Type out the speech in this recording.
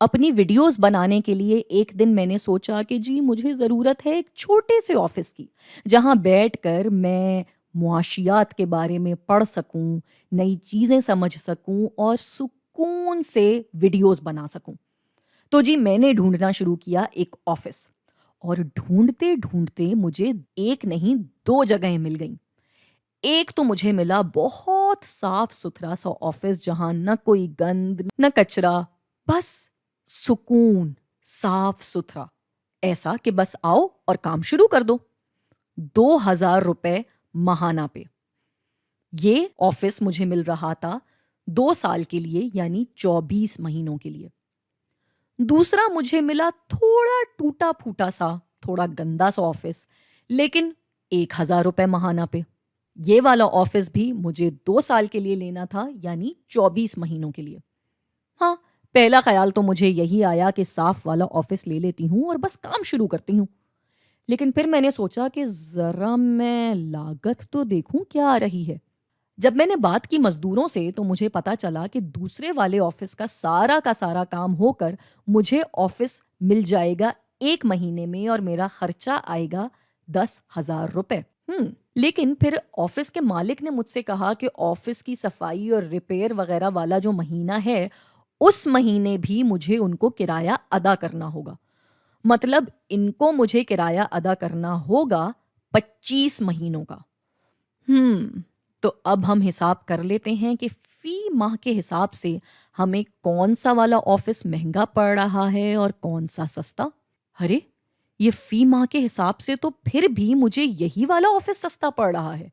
अपनी वीडियोस बनाने के लिए एक दिन मैंने सोचा कि जी मुझे ज़रूरत है एक छोटे से ऑफिस की, जहाँ बैठकर मैं मुआशियात के बारे में पढ़ सकूं, नई चीज़ें समझ सकूं और सुकून से वीडियोस बना सकूं। तो जी मैंने ढूंढना शुरू किया एक ऑफिस, और ढूंढते ढूंढते मुझे एक नहीं दो जगहें मिल गईं। एक तो मुझे मिला बहुत साफ सुथरा सा ऑफिस, जहां न कोई गंद न कचरा, बस सुकून, साफ सुथरा, ऐसा कि बस आओ और काम शुरू कर दो। 2,000 रुपए महाना पे ये ऑफिस मुझे मिल रहा था, 2 साल के लिए, यानी 24 महीनों के लिए। दूसरा मुझे मिला थोड़ा टूटा फूटा सा, थोड़ा गंदा सा ऑफिस, लेकिन 1,000 रुपए महाना पे। ये वाला ऑफिस भी मुझे 2 साल के लिए लेना था, यानी 24 महीनों के लिए। हाँ, पहला ख्याल तो मुझे यही आया कि साफ वाला ऑफिस ले लेती हूँ और बस काम शुरू करती हूँ। लेकिन फिर मैंने सोचा कि जरा मैं लागत तो देखूं क्या आ रही है। जब मैंने बात की मजदूरों से तो मुझे पता चला कि दूसरे वाले ऑफिस का सारा काम होकर मुझे ऑफिस मिल जाएगा 1 महीने में, और मेरा खर्चा आएगा 10,000 रुपए। लेकिन फिर ऑफिस के मालिक ने मुझसे कहा कि ऑफिस की सफाई और रिपेयर वगैरह वाला जो महीना है, उस महीने भी मुझे उनको किराया अदा करना होगा। मतलब इनको मुझे किराया अदा करना होगा 25 महीनों का। हम्म तो अब हम हिसाब कर लेते हैं कि फी माह के हिसाब से हमें कौन सा वाला ऑफिस महंगा पड़ रहा है और कौन सा सस्ता। अरे, ये फी माह के हिसाब से तो फिर भी मुझे यही वाला ऑफिस सस्ता पड़ रहा है।